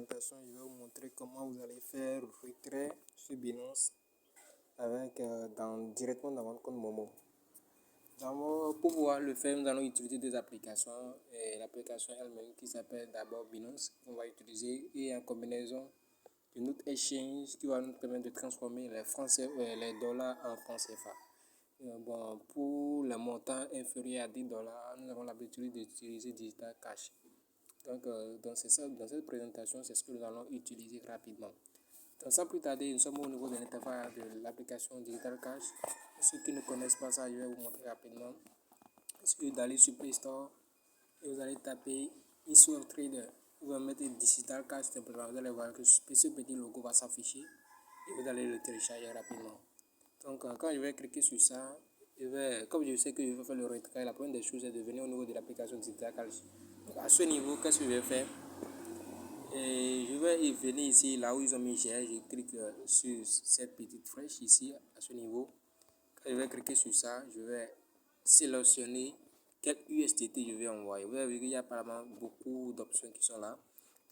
présentation, je vais vous montrer comment vous allez faire retrait sur Binance avec, directement dans votre compte Momo. Pour pouvoir le faire, nous allons utiliser deux applications. L'application elle-même qui s'appelle d'abord Binance, qu'on va utiliser, et en combinaison de notre exchange qui va nous permettre de transformer les dollars en francs CFA. Pour le montant inférieur à 10 dollars, nous avons l'habitude d'utiliser Digital Cash. Donc, dans cette présentation, c'est ce que nous allons utiliser rapidement. Donc, sans plus tarder, nous sommes au niveau de l'interface de l'application Digital Cash. Pour ceux qui ne connaissent pas ça, je vais vous montrer rapidement. Il suffit d'aller sur Play Store et vous allez taper eSwap Trader. Vous allez mettre Digital Cash simplement. Vous allez voir que ce petit logo va s'afficher et vous allez le télécharger rapidement. Donc, quand je vais cliquer sur ça, comme je sais que je vais faire le retrait, la première des choses est de venir au niveau de l'application Digital Cash. Donc, à ce niveau, qu'est-ce que je vais faire? Je vais y venir ici, là où ils ont mis GR, je clique sur cette petite flèche ici, à ce niveau. Quand je vais cliquer sur ça, je vais sélectionner quel USDT je vais envoyer. Vous avez vu qu'il y a apparemment beaucoup d'options qui sont là.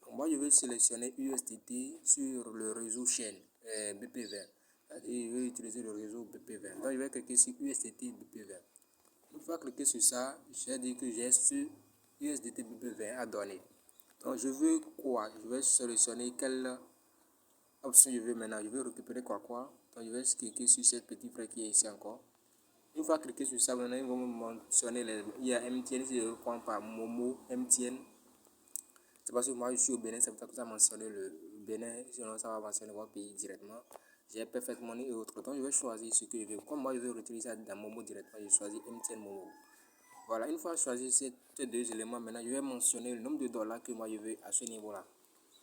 Donc, moi, je vais sélectionner USDT sur le réseau chaîne BP20. Et je vais utiliser le réseau BP20. Donc, je vais cliquer sur USDT BP20. Une fois cliqué sur ça, j'ai dit que j'ai sur USDT BP20 à donner. Donc, je veux quoi? Je vais sélectionner quelle option je veux maintenant. Je veux récupérer quoi. Donc, je vais cliquer sur cette petite flèche qui est ici encore. Une fois cliqué sur ça, maintenant, ils vont me mentionner il y a MTN, si je veux prendre par Momo, MTN. C'est parce que moi, je suis au Bénin, c'est pour ça que ça mentionne le Bénin, sinon ça va mentionner votre pays directement. J'ai Perfect Money et autres. Donc, je vais choisir ce que je veux. Comme moi, je veux utiliser ça dans Momo directement, je choisis MTN Momo. Voilà, une fois choisi ces deux éléments, maintenant, je vais mentionner le nombre de dollars que moi, je veux à ce niveau-là.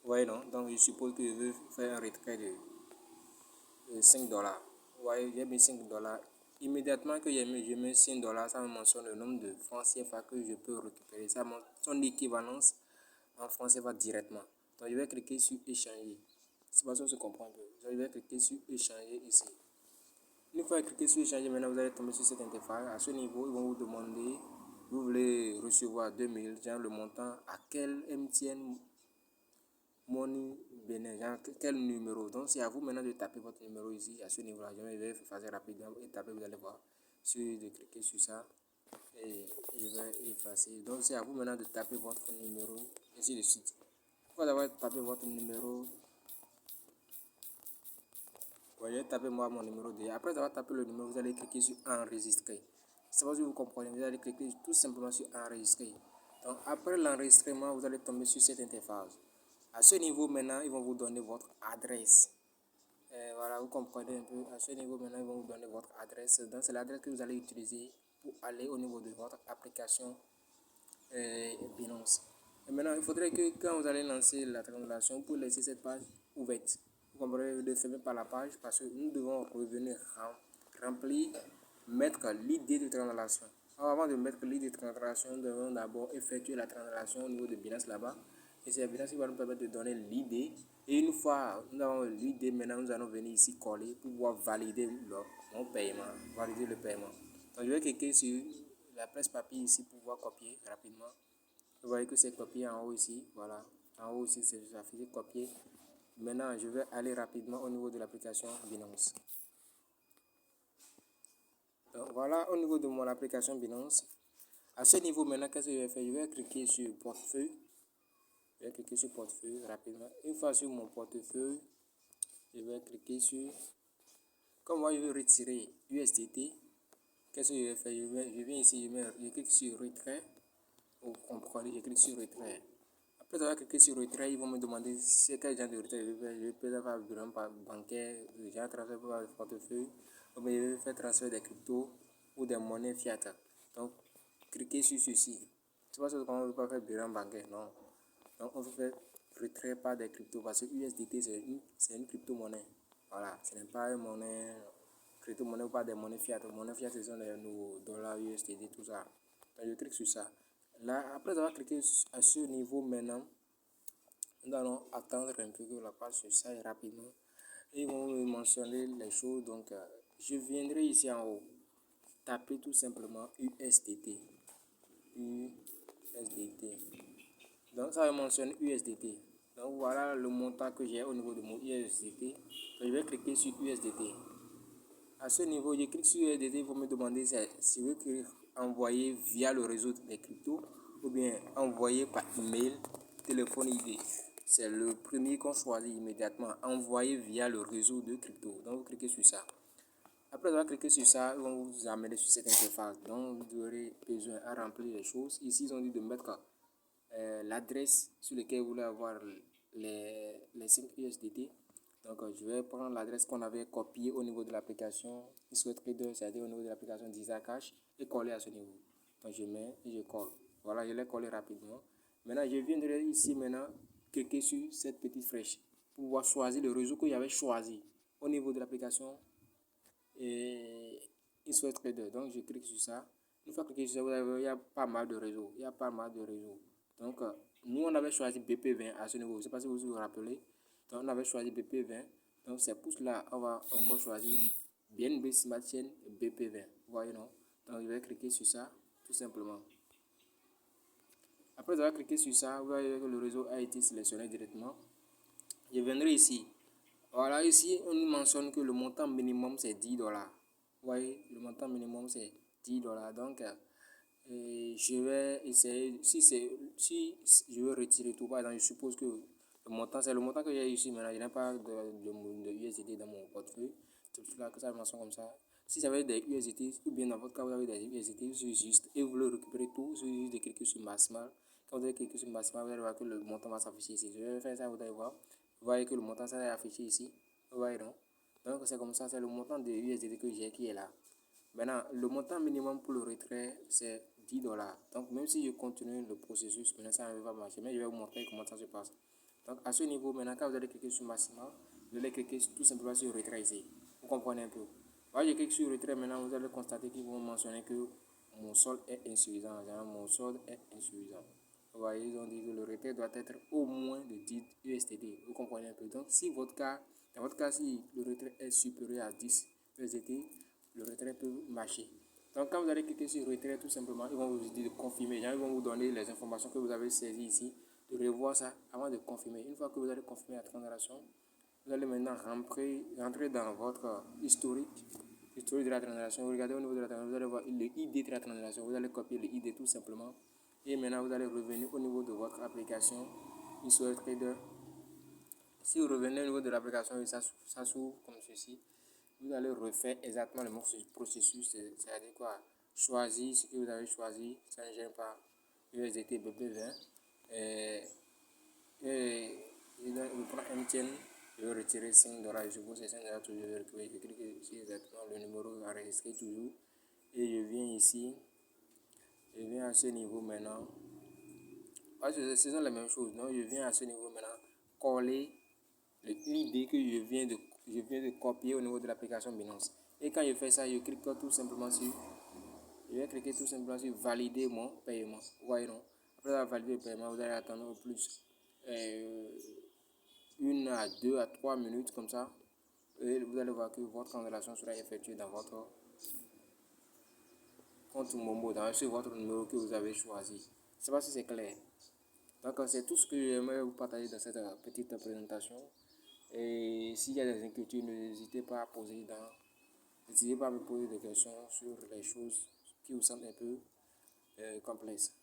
Vous voyez, non? Donc, je suppose que je veux faire un retrait de 5 dollars. Vous voyez, j'ai mis 5 dollars. Immédiatement que je mets 5 dollars, ça me mentionne le nombre de francs CFA que je peux récupérer. Ça mentionne son équivalence en francs CFA directement. Donc, je vais cliquer sur échanger. C'est pas ça que je comprends un peu. Donc, je vais cliquer sur échanger ici. Une fois cliqué sur échanger, maintenant vous allez tomber sur cette interface. À ce niveau, ils vont vous demander, vous voulez recevoir 2000, genre le montant à quel MTN Money Bénin, genre quel numéro. Donc c'est à vous maintenant de taper votre numéro ici, à ce niveau-là. Je vais faire rapidement et taper, vous allez voir. De cliquer sur ça et je vais effacer. Donc c'est à vous maintenant de taper votre numéro, ainsi de suite. Après avoir tapé votre numéro, voyez, tapez moi mon numéro déjà. Après avoir tapé le numéro, vous allez cliquer sur enregistrer. C'est pas si vous comprenez, vous allez cliquer tout simplement sur enregistrer. Donc après l'enregistrement, vous allez tomber sur cette interface. À ce niveau maintenant, ils vont vous donner votre adresse. Voilà, vous comprenez un peu. À ce niveau maintenant, ils vont vous donner votre adresse. Donc c'est l'adresse que vous allez utiliser pour aller au niveau de votre application Binance. Et maintenant, il faudrait que quand vous allez lancer la transaction, pour laisser cette page ouverte. Vous comprenez, de fermer par la page parce que nous devons revenir remplir, mettre l'idée de transaction. Alors, avant de mettre l'idée de transaction, nous devons d'abord effectuer la transaction au niveau de Binance là-bas. Et c'est Binance qui va nous permettre de donner l'idée. Et une fois nous avons l'idée, maintenant nous allons venir ici coller pour pouvoir valider mon paiement, valider le paiement. Donc je vais cliquer sur la presse papier ici pour pouvoir copier rapidement. Vous voyez que c'est copié en haut ici, voilà. En haut ici, c'est affiché copier. Maintenant, je vais aller rapidement au niveau de l'application Binance. Donc, voilà au niveau de mon application Binance. À ce niveau, maintenant, qu'est-ce que je vais faire? Je vais cliquer sur portefeuille. Je vais cliquer sur portefeuille rapidement. Une fois sur mon portefeuille, je vais cliquer sur... Comme moi, je veux retirer USDT. Qu'est-ce que je vais faire? Je viens ici, je clique sur retrait. Vous comprenez, je clique sur retrait. Après avoir cliqué sur retrait, ils vont me demander c'est quel genre de retrait je vais faire. Je peux avoir vraiment par bancaire, j'ai transfert par le portefeuille, ou bien je vais faire transfert des cryptos ou des monnaies fiat. Donc, cliquez sur ceci. C'est pas seulement qu'on ne veut pas faire bilan bancaire, non. Donc, on veut faire retrait par des cryptos parce que USDT c'est une crypto-monnaie. Voilà, ce n'est pas une monnaie, crypto-monnaie ou pas des monnaies fiat. Les monnaies fiat, ce sont nos dollars, USDT, tout ça. Donc, je clique sur ça. Là, après avoir cliqué à ce niveau maintenant, nous allons attendre un peu que la page se charge rapidement. Et ils vont me mentionner les choses. Donc, je viendrai ici en haut, taper tout simplement USDT. USDT. Donc, ça va mentionner USDT. Donc voilà le montant que j'ai au niveau de mon USDT. Donc, je vais cliquer sur USDT. À ce niveau, je clique sur USDT, il faut me demander si je veux envoyer via le réseau des cryptos ou bien envoyer par email, téléphone ID. C'est le premier qu'on choisit immédiatement, envoyer via le réseau de crypto. Donc vous cliquez sur ça. Après avoir cliqué sur ça, ils vont vous amener sur cette interface. Donc vous aurez besoin à remplir les choses. Ici, ils ont dit de mettre l'adresse sur laquelle vous voulez avoir les 5 USDT. Donc je vais prendre l'adresse qu'on avait copiée au niveau de l'application ISOTrader, c'est-à-dire au niveau de l'application d'Isacash, et coller à ce niveau. Donc je mets et je colle. Voilà, je l'ai collé rapidement. Maintenant, je viendrai ici maintenant cliquer sur cette petite flèche pour pouvoir choisir le réseau que j'avais choisi au niveau de l'application et ISOTrader. Donc je clique sur ça. Une fois cliqué sur ça, vous avez, il y a pas mal de réseaux. Il y a pas mal de réseaux. Donc nous on avait choisi BP20 à ce niveau. Je ne sais pas si vous vous rappelez. Donc on avait choisi BP20. Donc c'est pour cela on va encore choisir BNB Smart Chain BP20. Vous voyez non? Donc je vais cliquer sur ça tout simplement. Après avoir cliqué sur ça, vous voyez que le réseau a été sélectionné directement. Je viendrai ici. Voilà, ici on nous mentionne que le montant minimum c'est $10. Vous voyez, le montant minimum c'est $10. Donc je vais essayer, si je veux retirer tout, par exemple, je suppose que le montant, c'est le montant que j'ai ici maintenant, je n'ai pas de USDT dans mon portefeuille, c'est pour cela que ça mentionne comme ça. Si vous avez des USDT, ou bien dans votre cas vous avez des USDT, juste, et vous voulez récupérer tout, vous juste de cliquer sur Maximal. Quand vous allez cliquer sur Maximal, vous allez voir que le montant va s'afficher ici. Je vais faire ça, vous allez voir. Vous voyez que le montant ça est affiché ici. Vous voyez non? Donc c'est comme ça, c'est le montant de USDT que j'ai qui est là. Maintenant, le montant minimum pour le retrait, c'est $10. Donc, même si je continue le processus, maintenant ça ne va pas marcher, mais je vais vous montrer comment ça se passe. Donc, à ce niveau, maintenant, quand vous allez cliquer sur Maximal, vous allez cliquer tout simplement sur retrait ici. Vous comprenez un peu. Voilà, je clique sur retrait, maintenant, vous allez constater qu'ils vont mentionner que mon solde est insuffisant. Mon solde est insuffisant. Vous voyez, ils ont dit que le retrait doit être au moins de 10 USDT. Vous comprenez un peu. Donc, si dans votre cas, si le retrait est supérieur à 10 USDT, le retrait peut marcher. Donc quand vous allez cliquer sur retrait, tout simplement, ils vont vous dire de confirmer. Ils vont vous donner les informations que vous avez saisies ici, de revoir ça avant de confirmer. Une fois que vous allez confirmer la transaction, vous allez maintenant rentrer dans votre historique de la transaction. Vous regardez au niveau de la transaction, vous allez voir le ID de la transaction. Vous allez copier le ID tout simplement. Et maintenant, vous allez revenir au niveau de votre application ISOTrader. Si vous revenez au niveau de l'application, ça s'ouvre comme ceci. Vous allez refaire exactement le même processus, c'est-à-dire quoi? Choisir ce que vous avez choisi, ça ne gêne pas. USDT BP20. Et je prends MTN, je vais retirer $5. Je suppose que c'est $5 toujours. Je clique ici exactement le numéro enregistré toujours. Et je viens ici. Je viens à ce niveau maintenant. Parce que ce sont les mêmes choses. Donc je viens à ce niveau maintenant. Coller l'idée que je viens de copier au niveau de l'application Binance. Et quand je fais ça, je clique tout simplement sur, je vais cliquer tout simplement sur valider mon paiement. Vous voyez non? Après avoir validé le paiement, vous allez attendre au plus 1 à 2 à 3 minutes comme ça. Et vous allez voir que votre transaction sera effectuée dans votre compte Momo, sur votre numéro que vous avez choisi. Je ne sais pas si c'est clair. Donc c'est tout ce que j'aimerais vous partager dans cette petite présentation. Et s'il y a des inquiétudes, n'hésitez pas à n'hésitez pas à me poser des questions sur les choses qui vous semblent un peu complexes.